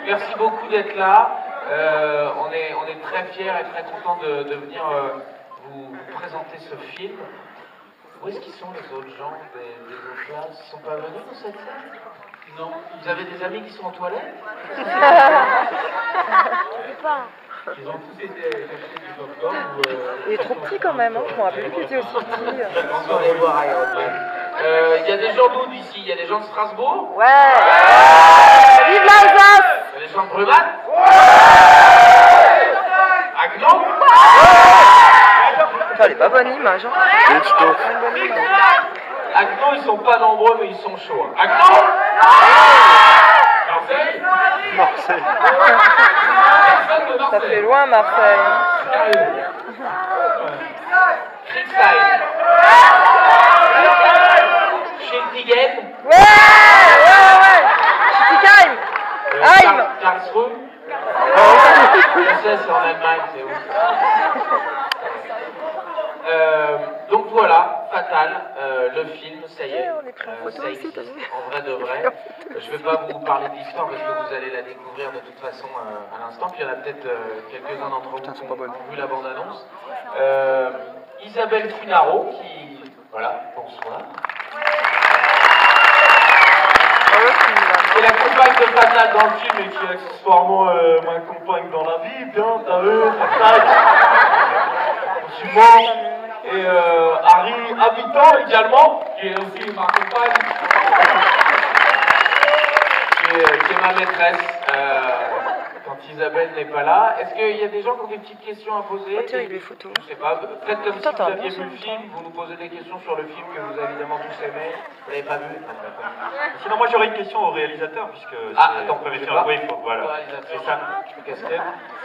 merci beaucoup d'être là. On est très fiers et très contents de venir vous présenter ce film. Où est-ce qu'ils sont les autres gens des autres classes? Ils sont pas venus dans cette salle? Non. Vous avez des amis qui sont en toilette? Ils ont tous été acheter du popcorn ou Il est trop petit quand même, hein. Je me rappelle plus qu'il était aussi petit. On va aller voir ailleurs. Il y a des gens d'où d'ici? Il y a des gens de Strasbourg? Ouais. Vive l'Alsace! Il y a des gens de Brumath? Agnon? Putain, elle est pas bonne image. Hein. Agnon, ils sont pas nombreux, mais ils sont chauds. Agnon? Marseille? Marseille. Personne de Ça Marseille. fait loin Marseille. Kriegstein. Schiltigen. Ouais. Schiltigheim. Heim. Karlsruhe. Je sais, c'est en Allemagne, c'est où? Donc voilà, Fatal, le film, ça y est, ça existe, en vrai de vrai. Je ne vais pas vous parler d'histoire parce que vous allez la découvrir de toute façon à l'instant, puis il y en a peut-être quelques-uns d'entre vous qui ont vu la bande-annonce. Isabelle Funaro, qui... Voilà, bonsoir. C'est la compagne de Fatal dans le film et qui accessoirement ma compagne dans la vie, bien, t'as vu, Fatal. Je suis mort. Et Harry Habitant également, qui est aussi ma compagne, qui est ma maîtresse quand Isabelle n'est pas là. Est-ce qu'il y a des gens qui ont des petites questions à poser? Terrible les photos. Je sais pas, faites comme si vous aviez vu le film, vous nous posez des questions sur le film que vous avez évidemment tous aimé. Vous l'avez pas vu? Sinon, moi j'aurais une question au réalisateur, puisque attends, oui, il faut, voilà. C'est ça.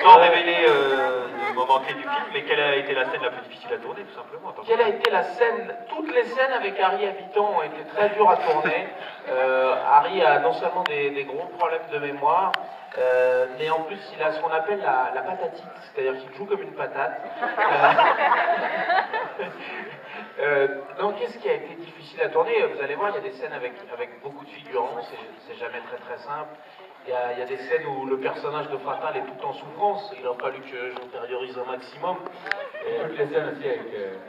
Sans révéler le moment clé du film, mais quelle a été la scène la plus difficile à tourner, tout simplement? Quelle a été la scène? Toutes les scènes avec Harry Habitant ont été très dures à tourner. Harry a non seulement des gros problèmes de mémoire, mais en plus il a ce qu'on appelle la patatite, c'est-à-dire qu'il joue comme une patate. Donc qu'est-ce qui a été difficile à tourner? Vous allez voir, il y a des scènes avec beaucoup de figurants, c'est jamais très simple. Il y a des scènes où le personnage de Fatal est tout en souffrance, il a fallu que j'intériorise un maximum. Et toutes les scènes aussi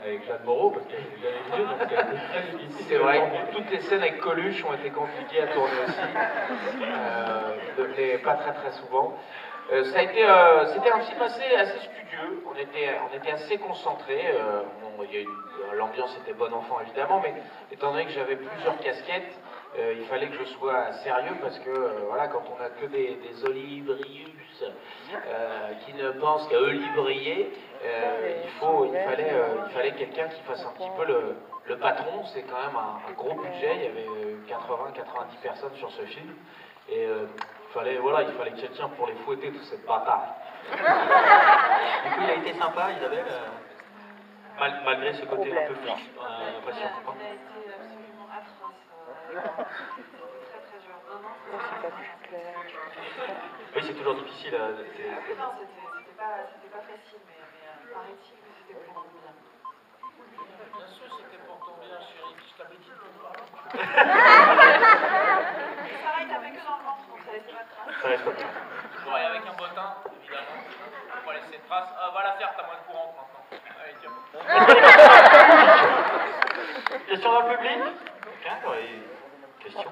avec Jeanne Moreau, parce qu'elle est bien évidée, donc c'est très difficile. C'est vrai, toutes les scènes avec Coluche ont été compliquées à tourner aussi. Ne venaient pas très souvent. C'était un film assez studieux, on était assez concentrés. L'ambiance était bon enfant évidemment, mais étant donné que j'avais plusieurs casquettes, il fallait que je sois sérieux parce que voilà, quand on n'a que des olibrius qui ne pensent qu'à eux briller, il fallait quelqu'un qui fasse un petit peu le patron. C'est quand même un gros budget, il y avait 80-90 personnes sur ce film et il fallait quelqu'un pour les fouetter, tous ces bâtards. Du coup, il a été sympa, Isabelle, malgré ce côté un peu fixe, on a l'impression. Il a été absolument atroce. Très dur. Oui, c'est toujours difficile. Non, c'était pas facile, mais paraît-il que c'était pour mon bien. Bien sûr, c'était pour ton bien, chérie, je t'avais dit de pas. Sarah, il tapait que dans le ventre, donc ça laissait pas de traces. Ça reste comme ça. Bon, et avec un bottin, évidemment, pour pas laisser de traces. Ah, va la faire, t'as moins de courant maintenant. Allez, tiens. Question dans le public? Quelqu'un qui aurait une question?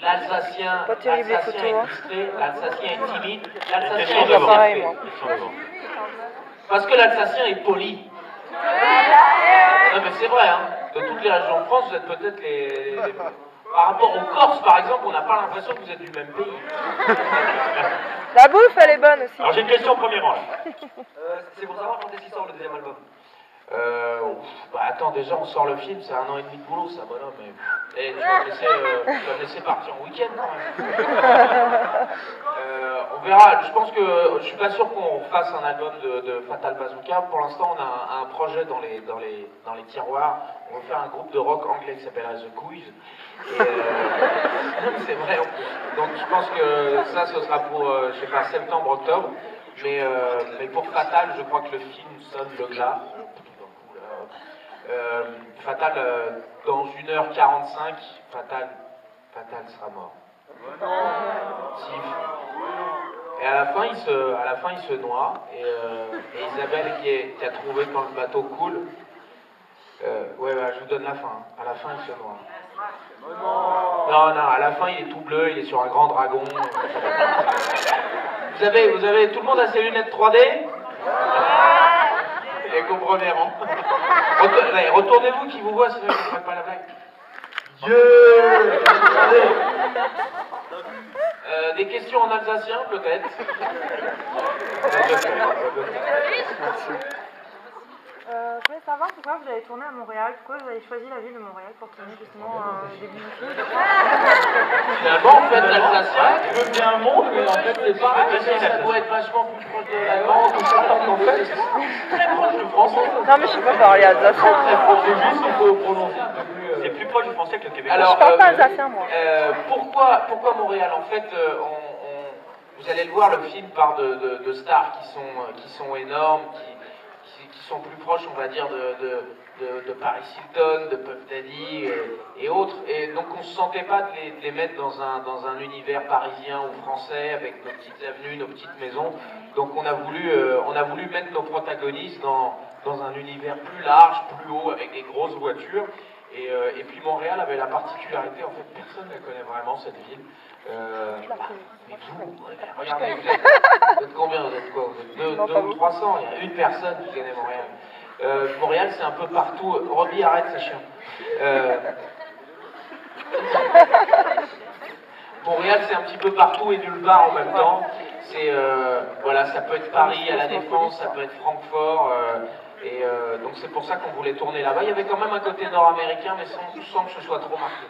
L'Alsacien est discret, l'Alsacien est timide, l'Alsacien Question est devant. pareil, moi. Question devant. parce que l'Alsacien est poli. Non mais c'est vrai, hein. De toutes les régions de France, vous êtes peut-être les... Par rapport aux Corses, par exemple, on n'a pas l'impression que vous êtes du même pays. La bouffe, elle est bonne aussi. Alors j'ai une question au premier rang là. C'est pour savoir quand est-ce qu'il sort le deuxième album. Attends, déjà on sort le film, c'est 1 an et demi de boulot, ça, bonhomme. Tu vas me laisser partir en week-end quand même. On verra, je pense que je suis pas sûr qu'on fasse un album de Fatal Bazooka. Pour l'instant, on a un projet dans les tiroirs. On va faire un groupe de rock anglais qui s'appellera The Quiz. C'est vrai. Donc je pense que ça, ce sera pour, je sais pas, septembre-octobre. Mais pour Fatal, je crois que le film sonne le glas. Fatal, dans 1h45, Fatal sera mort. Si, Et à la fin, il se noie. Et Isabelle qui a trouvé quand le bateau coule. Ouais, je vous donne la fin. À la fin, il se noie. Non, à la fin, il est tout bleu, il est sur un grand dragon. Vous avez, tout le monde a ses lunettes 3D? Et qu'au premier rang. Retournez-vous qui vous voit, sinon je ne ferai pas la blague. Des questions en alsacien, peut-être? Je voulais savoir pourquoi vous avez tourné à Montréal, pourquoi vous avez choisi la ville de Montréal pour tourner justement des début du film. Finalement, en fait, l'alsacien, tu veux bien un monde, mais en fait, c'est pas ça doit être vachement plus proche de l'allemand, tout ça, en fait, c'est très proche du français. Non, mais je sais pas parler alsacien. Très proche du juste, il faut prononcer un peu plus. C'est plus proche du français que le québécois. Alors, je parle pas alsacien, moi. Pourquoi Montréal? En fait, vous allez le voir, le film part de stars qui sont énormes, qui sont plus proches, on va dire, de Paris Hilton, de Puff Daddy et autres. Et donc on ne se sentait pas de les mettre dans un univers parisien ou français avec nos petites avenues, nos petites maisons. Donc on a voulu mettre nos protagonistes dans un univers plus large, plus haut, avec des grosses voitures. Et puis Montréal avait la particularité, en fait, personne ne la connaît vraiment, cette ville. Mais vous, regardez, vous êtes combien? Vous êtes quoi? Vous êtes 2 ou 300? Il y a une personne qui connaît Montréal. Montréal, c'est un peu partout. Robbie, arrête, c'est chiant. Montréal, c'est un petit peu partout et nulle part en même temps. Voilà, ça peut être Paris à la Défense, ça peut être Francfort. Donc c'est pour ça qu'on voulait tourner là-bas. Il y avait quand même un côté nord-américain, mais sans que ce soit trop marqué.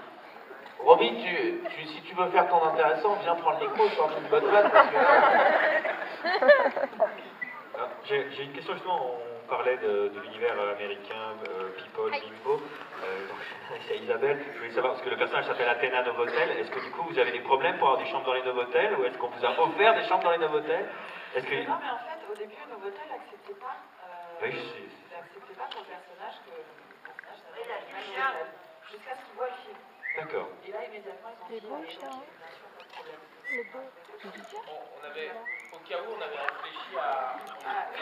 Robbie, si tu veux faire ton intéressant, viens prendre le micro, sors une bonne vanne. J'ai une question justement, on parlait de l'univers américain, People, Bimbo. C'est Isabelle, je voulais savoir, parce que le personnage s'appelle Athéna Novotel, est-ce que du coup vous avez des problèmes pour avoir des chambres dans les Novotel, ou est-ce qu'on vous a offert des chambres dans les Novotel? Non, mais en fait, au début, Novotel n'acceptait pas. Oui, n'acceptait pas pour le personnage que le personnage s'appelle jusqu'à ce qu'il voit le film. D'accord. Et là, immédiatement, ils ont dit bien sûr, pas de problème. On avait, au cas où, on avait réfléchi à...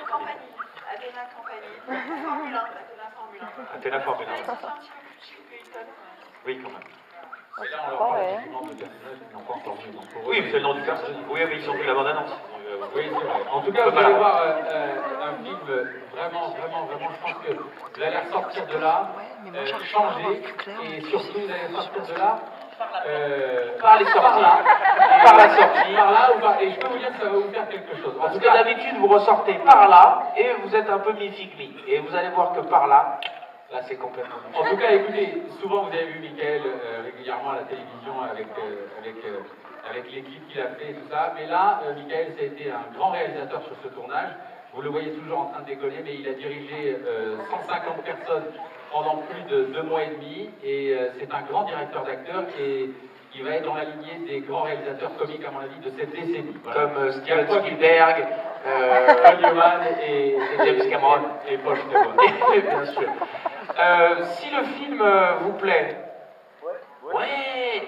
Campagny, Athéna Campagny, Formule 1, Athéna Formule 1. Athéna Formule 1. Ils sont un petit peu plus chic que Hilton. Oui, quand même. Et là, on leur parle effectivement de personnages qui n'ont pas encore vu. Oui, mais c'est le nom du personnage. Oui, mais ils ont vu la bande-annonce. Oui, c'est vrai. En tout cas, vous allez voir un film vraiment, je pense que vous allez ressortir de là, changer, et surtout vous allez sortir de là par les sorties, par la sortie, par là, et je peux vous dire que ça va vous faire quelque chose. En tout cas, d'habitude, vous ressortez par là, et vous êtes un peu mi-figli, et vous allez voir que par là, c'est complètement différent. En tout cas, écoutez, souvent vous avez vu Michael régulièrement à la télévision avec l'équipe qu'il a fait et tout ça, mais là, Michael, ça a été un grand réalisateur sur ce tournage. Vous le voyez toujours en train de décoller, mais il a dirigé 150 personnes pendant plus de 2 mois et demi, et c'est un grand directeur d'acteurs et il va être dans la lignée des grands réalisateurs comiques, à mon avis, de cette décennie. Voilà. Comme Steven Spielberg, Paul Newman et James Cameron. Et Paul Newman, bien sûr. Si le film vous plaît,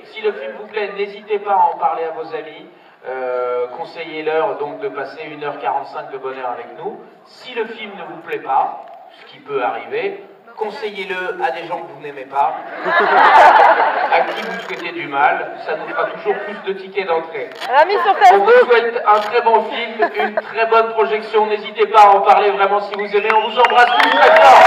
si le film vous plaît, n'hésitez pas à en parler à vos amis. Conseillez-leur donc de passer 1h45 de bonheur avec nous. Si le film ne vous plaît pas, ce qui peut arriver, conseillez-le à des gens que vous n'aimez pas, à qui vous souhaitez du mal, ça nous fera toujours plus de tickets d'entrée. Ami sur On Facebook. vous souhaite un très bon film, une très bonne projection, n'hésitez pas à en parler vraiment si vous aimez, on vous embrasse tous très fort.